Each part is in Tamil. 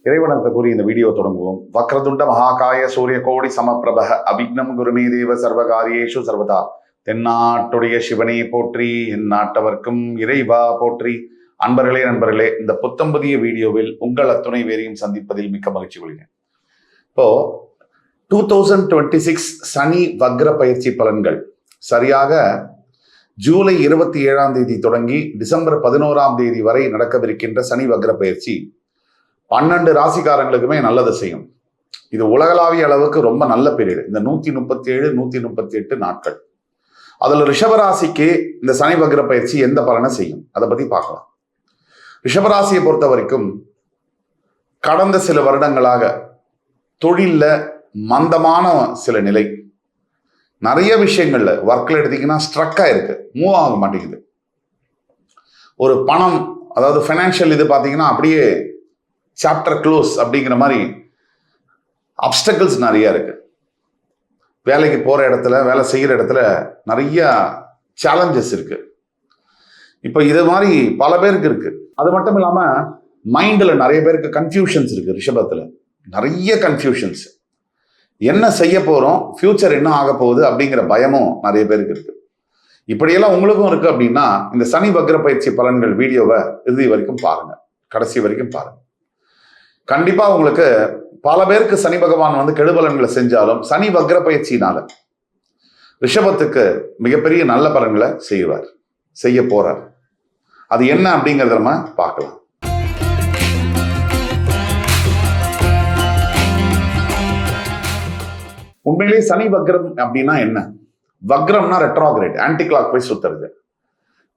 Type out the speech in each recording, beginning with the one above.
இறைவனத்தை கூறி இந்த வீடியோ தொடங்குவோம். வக்ரதுண்ட மகாகாய சூரிய கோடி சமப்பிரப அபிக்னம் குருமே தேவ சர்வகாரியேஷு சர்வதா. தென்னாட்டுடைய சிவனே போற்றி, என் நாட்டவர்க்கும் இறைவா போற்றி. நண்பர்களே, இந்த புத்தம்பதிய வீடியோவில் உங்கள் அத்துணை வேறையும் சந்திப்பதில் மிக்க மகிழ்ச்சி கொள்கிறேன். இப்போ 2026 சனி வக்ர பயிற்சி பலன்கள் சரியாக ஜூலை 27 தொடங்கி டிசம்பர் 11 வரை நடக்கவிருக்கின்ற சனி வக்ர பயிற்சி 12 ராசிக்காரங்களுக்குமே நல்லதை செய்யும். இது உலகளாவிய அளவுக்கு ரொம்ப நல்ல பீரியட். இந்த 137 138 நாட்கள். அதுல ரிஷபராசிக்கு இந்த சனி வக்ர பயிற்சி எந்த பலனை செய்யும் அதை பத்தி பார்க்கலாம். ரிஷபராசியை பொறுத்த வரைக்கும் கடந்த சில வருடங்களாக தொழில்ல மந்தமான சில நிலை, நிறைய விஷயங்கள்ல ஒர்க்ல எடுத்தீங்கன்னா ஸ்ட்ரக் ஆயிருக்கு, மூவ் ஆக மாட்டேங்குது. ஒரு பணம், அதாவது ஃபைனான்சியல் இது பார்த்தீங்கன்னா அப்படியே சாப்டர் க்ளோஸ் அப்படிங்கிற மாதிரி அப்டக்கிள்ஸ் நிறைய இருக்கு. வேலைக்கு போற இடத்துல, வேலை செய்யற இடத்துல நிறைய சேலஞ்சஸ் இருக்கு. இப்போ இது மாதிரி பல பேருக்கு இருக்கு. அது மட்டும் இல்லாம மைண்ட்ல நிறைய பேருக்கு கன்ஃபியூஷன்ஸ் இருக்கு. ரிஷபத்துல நிறைய கன்ஃபியூஷன்ஸ், என்ன செய்ய போறோம், ஃபியூச்சர் என்ன ஆக போகுது அப்படிங்கிற பயமும் நிறைய பேருக்கு இருக்கு. இப்படியெல்லாம் உங்களுக்கும் இருக்கு அப்படின்னா இந்த சனி வக்ர பயிற்சி பலன்கள் வீடியோவை இறுதி வரைக்கும் பாருங்க, கடைசி வரைக்கும் பாருங்க. கண்டிப்பா உங்களுக்கு பல பேருக்கு சனி பகவான் வந்து கெடுபலன்களை செஞ்சாலும் சனி வக்ர பயிற்சியினால ரிஷபத்துக்கு மிகப்பெரிய நல்ல பலன்களை செய்ய போறார். அது என்ன அப்படிங்கிறத நம்ம பார்க்கலாம். உண்மையிலேயே சனி வக்ரம் அப்படின்னா என்ன? வக்ரம்னா ரெட்ரோகிரேட், ஆன்டி கிளாக் வைஸ் சுத்துறது.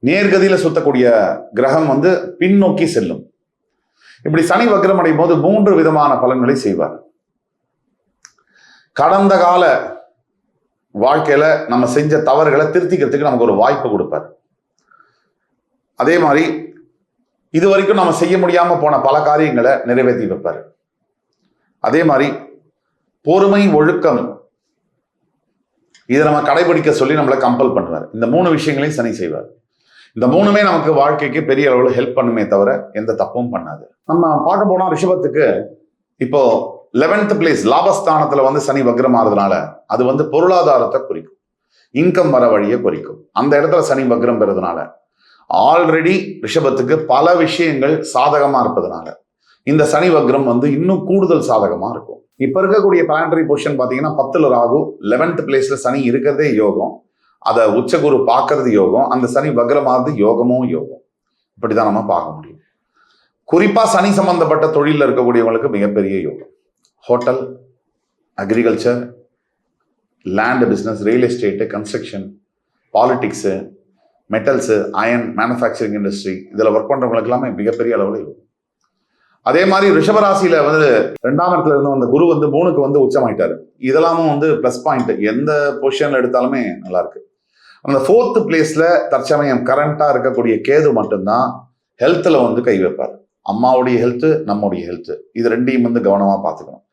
நேர்கதியில சுத்தக்கூடிய கிரகம் வந்து பின்னோக்கி செல்லும். இப்படி சனி வக்ரம் அடையும் போது 3 விதமான பலன்களை செய்வார். கடந்த கால வாழ்க்கையில நம்ம செஞ்ச தவறுகளை திருத்திக்கிறதுக்கு நமக்கு ஒரு வாய்ப்பு கொடுப்பார். அதே மாதிரி இது வரைக்கும் நம்ம செய்ய முடியாம போன பல காரியங்களை நிறைவேற்றி வைப்பார். அதே மாதிரி பொறுமை, ஒழுக்கம், இதை நம்ம கடைபிடிக்க சொல்லி நம்மளை கம்பல் பண்ணுவார். இந்த 3 விஷயங்களையும் சனி செய்வார். இந்த 3மே நமக்கு வாழ்க்கைக்கு பெரிய அளவில் ஹெல்ப் பண்ணுமே தவிர எந்த தப்பும் பண்ணாது. நம்ம பார்க்க போனா ரிஷபத்துக்கு இப்போ 11th பிளேஸ் லாபஸ்தானத்துல வந்து சனி வக்ரம் ஆறதுனால அது வந்து பொருளாதாரத்தை குறிக்கும், இன்கம் வர வழியை குறிக்கும். அந்த இடத்துல சனி வக்ரம் பெறதுனால ஆல்ரெடி ரிஷபத்துக்கு பல விஷயங்கள் சாதகமா இருப்பதனால இந்த சனி வக்ரம் வந்து இன்னும் கூடுதல் சாதகமா இருக்கும். இப்ப இருக்கக்கூடிய பிளானட்டரி பொசிஷன் பாத்தீங்கன்னா 10ல் ராகு, 11th பிளேஸ்ல சனி இருக்கிறதே யோகம், அதை உச்சகுரு பார்க்கறது யோகம், அந்த சனி வக்ரமாவது யோகமும் யோகம். இப்படிதான் நம்ம பார்க்க முடியும். குறிப்பா சனி சம்பந்தப்பட்ட தொழில இருக்கக்கூடியவங்களுக்கு மிகப்பெரிய யோகம். Hotel, agriculture, land business, real estate, construction, politics, metals, iron, manufacturing industry, இதுல ஒர்க் பண்றவங்களுக்கு எல்லாமே மிகப்பெரிய அளவில் யோகம். அதே மாதிரி ரிஷபராசியில வந்து 2ஆம் இடத்துல இருந்து அந்த குரு வந்து 3க்கு வந்து உச்சமாயிட்டாரு. இதெல்லாமும் வந்து பிளஸ் பாயிண்ட். எந்த பொசிஷன்ல எடுத்தாலுமே நல்லா இருக்கு. அந்த 4th பிளேஸ்ல தற்சமயம் கரண்டா இருக்கக்கூடிய கேது மட்டும்தான் ஹெல்த்ல வந்து கை வைப்பார். அம்மாவுடைய ஹெல்த், நம்முடைய ஹெல்த், இது ரெண்டையும் வந்து கவனமா பார்த்துக்கணும்.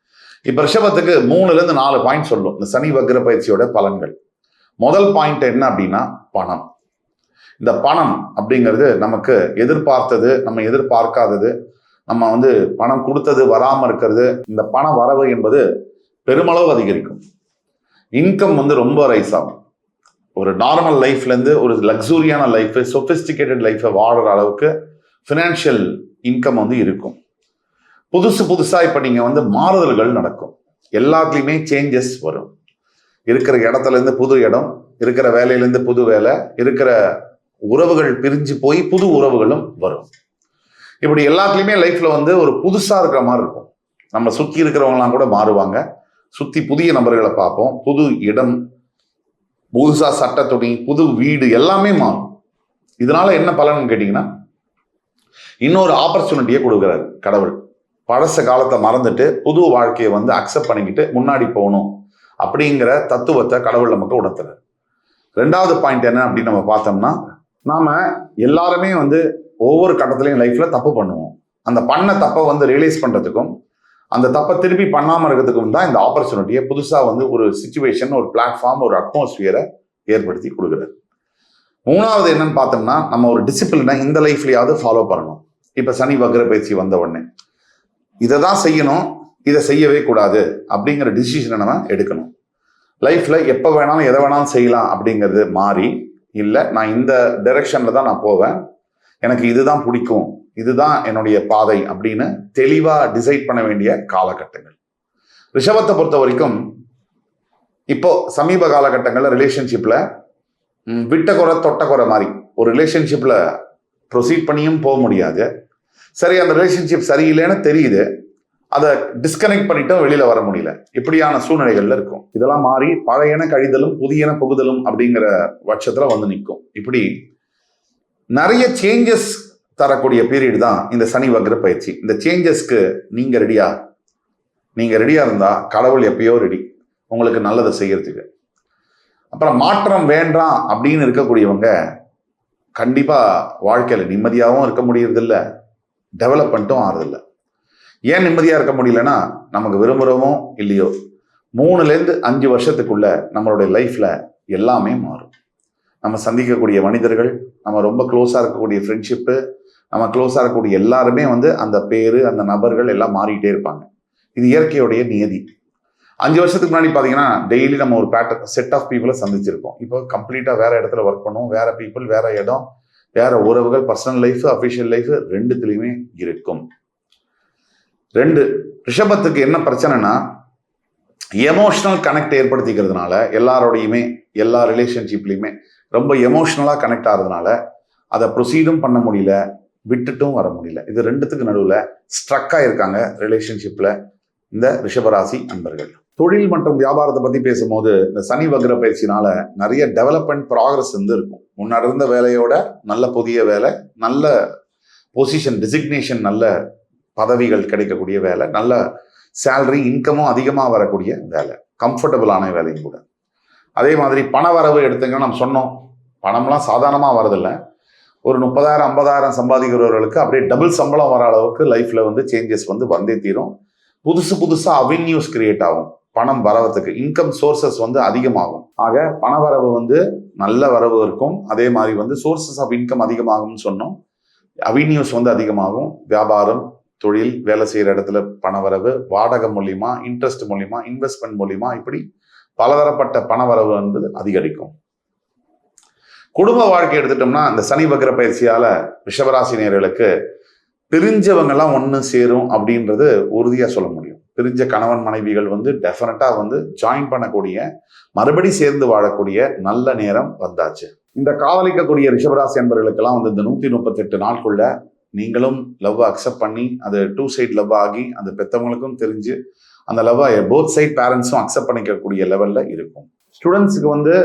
இப்ப ரிஷபத்துக்கு 3ல இருந்து 4 பாயிண்ட் சொல்லும் இந்த சனி வக்ர பயிற்சியோட பலன்கள். முதல் பாயிண்ட் என்ன அப்படின்னா பணம். இந்த பணம் அப்படிங்கிறது நமக்கு எதிர்பார்த்தது, நம்ம எதிர்பார்க்காதது, நம்ம வந்து பணம் கொடுத்தது வராம இருக்கிறது. இந்த பண வரவு என்பது பெருமளவு அதிகரிக்கும். இன்கம் வந்து ரொம்ப ரைஸ் ஆகும். ஒரு நார்மல் லைஃப்ல இருந்து ஒரு லக்ஸூரியான லைஃப், சொபிஸ்டிகேட்டட் லைஃபை வாடுற அளவுக்கு ஃபினான்ஷியல் இன்கம் வந்து இருக்கும். புதுசா இப்ப நீங்க வந்து மாறுதல்கள் நடக்கும். எல்லாத்துலயுமே சேஞ்சஸ் வரும். இருக்கிற இடத்துல இருந்து புது இடம், இருக்கிற வேலையில இருந்து புது வேலை, இருக்கிற உறவுகள் பிரிஞ்சு போய் புது உறவுகளும் வரும். இப்படி எல்லாத்துலயுமே லைஃப்ல வந்து ஒரு புதுசா இருக்கிற மாதிரி இருக்கும். நம்ம சுத்தி இருக்கிறவங்கலாம் கூட மாறுவாங்க. சுத்தி புதிய நபர்களை பார்ப்போம். புது இடம், புதுசா சட்ட துணி, புது வீடு, எல்லாமே மாறும். இதனால என்ன பலன் கேட்டீங்கன்னா இன்னொரு ஆப்பர்ச்சுனிட்டியை கொடுக்குறாரு கடவுள். பழச காலத்தை மறந்துட்டு புது வாழ்க்கையை வந்து அக்செப்ட் பண்ணிக்கிட்டு முன்னாடி போகணும் அப்படிங்கிற தத்துவத்தை கடவுள் நமக்கு உணர்த்துறாரு. 2வது பாயிண்ட் என்ன அப்படின்னு நம்ம பார்த்தோம்னா, நாம எல்லாருமே வந்து ஒவ்வொரு கட்டத்திலையும் லைஃப்ல தப்பு பண்ணுவோம். அந்த பண்ண தப்பை வந்து ரியலைஸ் பண்றதுக்கும் அந்த தப்பை திருப்பி பண்ணாம இருக்கிறதுக்கும் தான் இந்த ஆப்பர்ச்சுனிட்டியை புதுசா வந்து ஒரு சிச்சுவேஷன், ஒரு பிளாட்ஃபார்ம், ஒரு அட்மாஸ்பியரை ஏற்படுத்தி கொடுக்குறாரு. 3வது என்னன்னு பார்த்தோம்னா, நம்ம ஒரு டிசிப்ளினை இந்த லைஃப்லயாவது ஃபாலோ பண்ணணும். இப்ப சனி வக்ர பயிற்சி வந்த உடனே இதை தான் செய்யணும், இதை செய்யவே கூடாது அப்படிங்கிற டிசிஷனை நம்ம எடுக்கணும். லைஃப்ல எப்போ வேணாலும் எதை வேணாலும் செய்யலாம் அப்படிங்கிறது மாறி, இல்லை நான் இந்த டைரக்ஷன்ல தான் நான் போவேன், எனக்கு இதுதான் பிடிக்கும், இதுதான் என்னுடைய பாதை அப்படின்னு தெளிவா டிசைட் பண்ண வேண்டிய காலகட்டங்கள். ரிஷபத்தை பொறுத்த வரைக்கும் இப்போ சமீப காலகட்டங்களில் ரிலேஷன்ஷிப்ல விட்ட குறை தொட்ட குறை மாதிரி ஒரு ரிலேஷன்ஷிப்ல ப்ரொசீட் பண்ணியும் போக முடியாது. சரி, அந்த ரிலேஷன்ஷிப் சரியில்லைன்னு தெரியுது, அதை டிஸ்கனெக்ட் பண்ணிட்டும் வெளியில வர முடியல, இப்படியான சூழ்நிலைகள்ல இருக்கும். இதெல்லாம் மாறி பழையன கழிதலும் புதியன புகுதலும் அப்படிங்கிற பட்சத்துல வந்து நிற்கும். இப்படி நிறைய சேஞ்சஸ் தரக்கூடிய பீரியட் தான் இந்த சனி வக்ர பயிற்சி. இந்த சேஞ்சஸ்க்கு நீங்க ரெடியா இருந்தா கடவுள் எப்பயோ ரெடி உங்களுக்கு நல்லதை செய்யறதுக்கு. அப்புறம் மாற்றம் வேண்டாம் அப்படின்னு இருக்கக்கூடியவங்க கண்டிப்பா வாழ்க்கையில நிம்மதியாகவும் இருக்க முடியறதில்ல, டெவலப்மெண்ட்டும் ஆறதில்லை. ஏன் நிம்மதியா இருக்க முடியலன்னா, நமக்கு விரும்புகிறோமோ இல்லையோ 3 to 5 வருஷத்துக்குள்ள நம்மளுடைய லைஃப்ல எல்லாமே மாறும். நம்ம சந்திக்கக்கூடிய மனிதர்கள், நம்ம ரொம்ப க்ளோஸா இருக்கக்கூடிய ஃப்ரெண்ட்ஷிப்பு, நம்ம க்ளோஸா இருக்கக்கூடிய எல்லாருமே வந்து அந்த பேரு அந்த நபர்கள் எல்லாம் மாறிட்டே இருப்பாங்க. இது இயற்கையுடைய நியதி. 5 வருஷத்துக்கு முன்னாடி பார்த்தீங்கன்னா டெய்லி நம்ம ஒரு செட் ஆஃப் பீப்புளை சந்திச்சிருப்போம். இப்போ கம்ப்ளீட்டாக வேற இடத்துல ஒர்க் பண்ணுவோம், வேற பீப்புள், வேற இடம், வேற உறவுகள், பர்சனல் லைஃப், அஃபிஷியல் லைஃப் ரெண்டுத்துலையுமே இருக்கும். ரிஷபத்துக்கு என்ன பிரச்சனைனா, எமோஷனல் கனெக்ட் ஏற்படுத்திக்கிறதுனால எல்லாரோடையுமே எல்லா ரிலேஷன்ஷிப்லையுமே ரொம்ப எமோஷனலாக கனெக்ட் ஆகிறதுனால அதை ப்ரொசீடும் பண்ண முடியல, விட்டுட்டும் வர முடியல. இது ரெண்டுத்துக்கு நடுவில் ஸ்ட்ரக்காக இருக்காங்க ரிலேஷன்ஷிப்பில் இந்த ரிஷபராசி அன்பர்கள். தொழில் மற்றும் வியாபாரத்தை பற்றி பேசும்போது இந்த சனி வக்ர பயிற்சினால நிறைய டெவலப்மெண்ட் ப்ராக்ரஸ் இருக்கும். முன்னாடி இருந்த வேலையோட நல்ல புதிய வேலை, நல்ல பொசிஷன் டிசிக்னேஷன், நல்ல பதவிகள் கிடைக்கக்கூடிய வேலை, நல்ல சேலரி இன்கமும் அதிகமாக வரக்கூடிய வேலை, கம்ஃபர்டபுளான வேலையும் கூட. அதே மாதிரி பண வரவு எடுத்துங்கன்னா நம்ம சொன்னோம், பணம்லாம் சாதாரணமாக வரதில்லை. ஒரு 30,000 50,000 சம்பாதிக்கிறவர்களுக்கு அப்படியே டபுள் சம்பளம் வர அளவுக்கு லைஃப்ல வந்து சேஞ்சஸ் வந்து வந்தே தீரும். புதுசாக அவென்யூஸ் கிரியேட் ஆகும், பணம் வரவதுக்கு இன்கம் சோர்சஸ் வந்து அதிகமாகும். ஆக பண வரவு வந்து நல்ல வரவு இருக்கும். அதே மாதிரி வந்து சோர்சஸ் ஆஃப் இன்கம் அதிகமாகும்னு சொன்னோம், அவென்யூஸ் வந்து அதிகமாகும். வியாபாரம், தொழில், வேலை செய்கிற இடத்துல பண வரவு, வாடகை மூலியமா, இன்ட்ரெஸ்ட் மூலியமா, இன்வெஸ்ட்மெண்ட் மூலியமா, இப்படி பலதரப்பட்ட பண வரவு என்பது அதிகரிக்கும். குடும்ப வாழ்க்கை எடுத்துட்டோம்னா இந்த சனி வக்ர பயிற்சியால ரிஷபராசினியர்களுக்கு பிரிஞ்சவங்கெல்லாம் ஒன்று சேரும் அப்படின்றது உறுதியாக சொல்ல முடியும். பிரிஞ்ச கணவன் மனைவிகள் வந்து டெஃபினட்டாக வந்து ஜாயின் பண்ணக்கூடிய, மறுபடி சேர்ந்து வாழக்கூடிய நல்ல நேரம் வந்தாச்சு. இந்த காதலிக்கக்கூடிய ரிஷபராசி அன்பர்களுக்கெல்லாம் வந்து இந்த 138 நாட்குள்ள நீங்களும் லவ் அக்செப்ட் பண்ணி அது 2 சைட் லவ் ஆகி அந்த பெற்றவங்களுக்கும் தெரிஞ்சு அந்த லவ்வை போத் சைட் பேரண்ட்ஸும் அக்செப்ட் பண்ணிக்கக்கூடிய லெவலில் இருக்கும். ஸ்டூடெண்ட்ஸுக்கு வந்து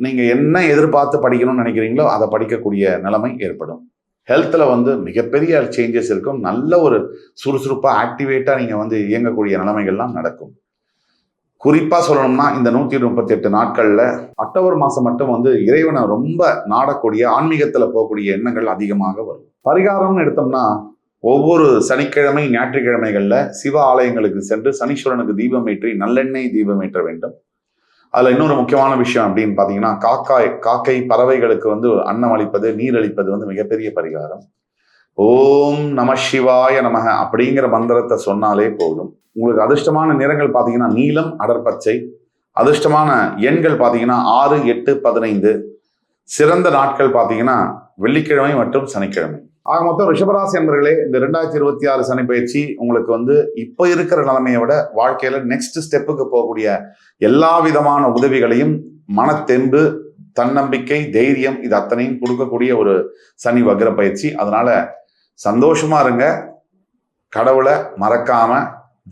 நீங்கள் என்ன எதிர்பார்த்து படிக்கணும்னு நினைக்கிறீங்களோ அதை படிக்கக்கூடிய நிலைமை ஏற்படும். ஹெல்த்தில் வந்து மிகப்பெரிய சேஞ்சஸ் இருக்கும். நல்ல ஒரு சுறுசுறுப்பாக ஆக்டிவேட்டாக நீங்கள் வந்து இயங்கக்கூடிய நிலைமைகள்லாம் நடக்கும். குறிப்பாக சொல்லணும்னா இந்த 138 நாட்களில் அக்டோபர் மாதம் மட்டும் வந்து இறைவனை ரொம்ப நாடக்கூடிய, ஆன்மீகத்தில் போகக்கூடிய எண்ணங்கள் அதிகமாக வரும். பரிகாரம்னு எடுத்தோம்னா ஒவ்வொரு சனிக்கிழமை ஞாயிற்றுக்கிழமைகளில் சிவ ஆலயங்களுக்கு சென்று சனீஸ்வரனுக்கு தீபம் ஏற்றி நல்லெண்ணெய் தீபம் ஏற்ற வேண்டும். அதில் இன்னொரு முக்கியமான விஷயம் அப்படின்னு பார்த்தீங்கன்னா காக்கை பறவைகளுக்கு வந்து அன்னம் அளிப்பது, நீர் அளிப்பது வந்து மிகப்பெரிய பரிகாரம். ஓம் நம சிவாய நமக அப்படிங்கிற மந்திரத்தை சொன்னாலே போதும். உங்களுக்கு அதிர்ஷ்டமான நிறங்கள் பார்த்தீங்கன்னா நீலம், அடர்பச்சை. அதிர்ஷ்டமான எண்கள் பார்த்தீங்கன்னா 6, 8, 15. சிறந்த நாட்கள் பார்த்தீங்கன்னா வெள்ளிக்கிழமை மற்றும் சனிக்கிழமை. ஆக மொத்தம் ரிஷபராசி அன்பர்களே, இந்த 2026 சனி பயிற்சி உங்களுக்கு வந்து இப்போ இருக்கிற நிலைமையை விட வாழ்க்கையில நெக்ஸ்ட் ஸ்டெப்புக்கு போகக்கூடிய எல்லா விதமான உதவிகளையும், மனத்தெம்பு, தன்னம்பிக்கை, தைரியம், இது அத்தனையும் கொடுக்கக்கூடிய ஒரு சனி வக்ர பயிற்சி. அதனால சந்தோஷமா இருங்க, கடவுளை மறக்காம,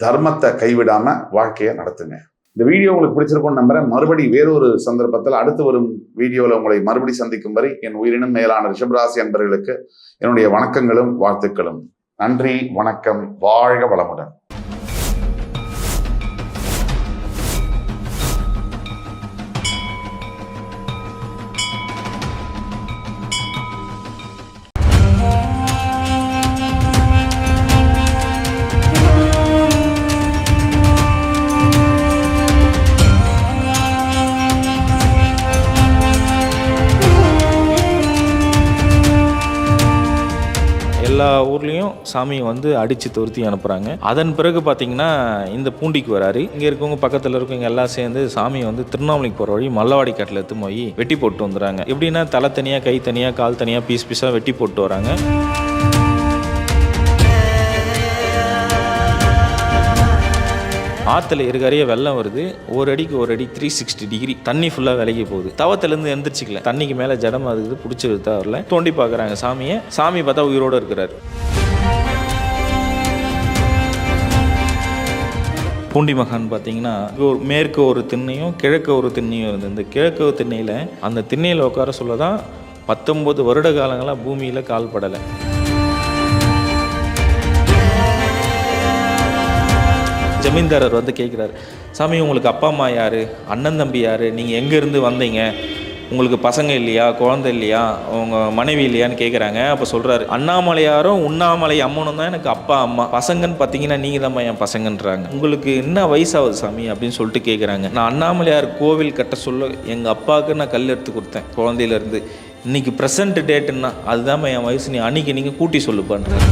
தர்மத்தை கைவிடாம வாழ்க்கையை நடத்துங்க. இந்த வீடியோ உங்களுக்கு பிடிச்சிருக்கும்னு நம்புறேன். மறுபடி வேறொரு சந்தர்ப்பத்தில் அடுத்து வரும் வீடியோவில் உங்களை மறுபடி சந்திக்கும் வரை என் உயிரினும் மேலான ரிஷபராசி அன்பர்களுக்கு என்னுடைய வணக்கங்களும் வாழ்த்துக்களும். நன்றி, வணக்கம், வாழ்க வளமுடன். எல்லா ஊர்லேயும் சாமியை வந்து அடித்து துரத்தி அனுப்புகிறாங்க. அதன் பிறகு பார்த்தீங்கன்னா இந்த பூண்டிக்கு வராரு. இங்கே இருக்கவங்க பக்கத்தில் இருக்கவங்க எல்லாம் சேர்ந்து சாமியை வந்து திருவண்ணாமலைக்கு போகிற வழி மல்லவாடி காட்டில் எடுத்து போய் வெட்டி போட்டு வந்துடுறாங்க. எப்படின்னா தலை தனியாக, கை தனியாக, கால் தனியாக, பீஸ் பீஸாக வெட்டி போட்டு வராங்க. ஆற்றுல இருக்காரையே வெள்ளம் வருது. ஒரு அடிக்கு ஒரு அடி 360 டிகிரி தண்ணி ஃபுல்லாக விலகி போகுது. தவத்திலேருந்து எந்திரிச்சிக்கல, தண்ணிக்கு மேலே ஜடம் அதுக்கு பிடிச்சிருந்தா வரல. தோண்டி பார்க்குறாங்க சாமியை. சாமி பார்த்தா உயிரோடு இருக்கிறார். பூண்டி மகான் பார்த்தீங்கன்னா மேற்கு ஒரு திண்ணையும் கிழக்கு ஒரு திண்ணையும் இருந்தது. இந்த கிழக்கு திண்ணையில் அந்த திண்ணையில் உட்கார சொல்ல தான் 19 வருட காலங்களாக பூமியில் கால் படலை. ஜமீன்தாரர் வந்து கேட்குறாரு, சாமி உங்களுக்கு அப்பா அம்மா யார், அண்ணன் தம்பி யார், நீங்கள் எங்கேருந்து வந்தீங்க, உங்களுக்கு பசங்க இல்லையா, குழந்தை இல்லையா, உங்கள் மனைவி இல்லையான்னு கேட்குறாங்க. அப்போ சொல்கிறாரு, அண்ணாமலையாரும் உண்ணாமலை அம்மனும் தான் எனக்கு அப்பா அம்மா, பசங்கன்னு பார்த்தீங்கன்னா நீங்கள் தான் என் பசங்கன்றாங்க. உங்களுக்கு என்ன வயசாகுது சாமி அப்படின்னு சொல்லிட்டு கேட்குறாங்க. நான் அண்ணாமலையார் கோவில் கட்ட சொல்ல எங்கள் அப்பாவுக்கு நான் கல் எடுத்து கொடுத்தேன் குழந்தையிலேருந்து. இன்றைக்கி ப்ரெசன்ட் டேட்டுன்னா அதுதான் என் வயசு, நீ அன்றைக்கி நீங்கள் கூட்டி சொல்லுப்பான்றாரு.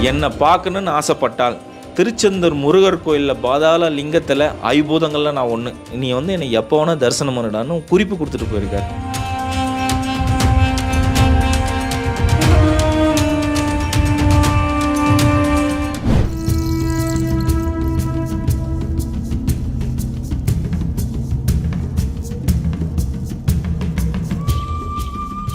என்னை பார்க்கணுன்னு ஆசைப்பட்டால் திருச்செந்தூர் முருகர் கோயிலில் பாதாள லிங்கத்தில் ஐபூதங்களில் நான் ஒன்று, நீ வந்து என்னை எப்போ வேணால் தரிசனம் பண்ணிடான்னு குறிப்பு கொடுத்துட்டு போயிருக்காரு.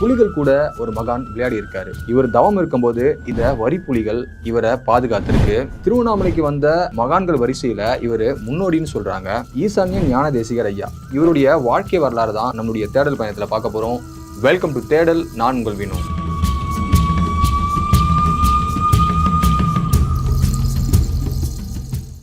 புலிகள் கூட ஒரு மகான் விளையாடி இருக்காரு. இவர் தவம் இருக்கும்போது இந்த வரி புலிகள் இவரை பாதுகாத்திருக்கு. திருவண்ணாமலைக்கு வந்த மகான்கள் வரிசையில இவர் முன்னோடின்னு சொல்றாங்க. ஈசான்ய ஞான தேசிகர் ஐயா. இவருடைய வாழ்க்கை வரலாறு தான் நம்மளுடைய தேடல் பயணத்துல பார்க்க போறோம். வெல்கம் டு தேடல். நான் உங்கள் வினோ.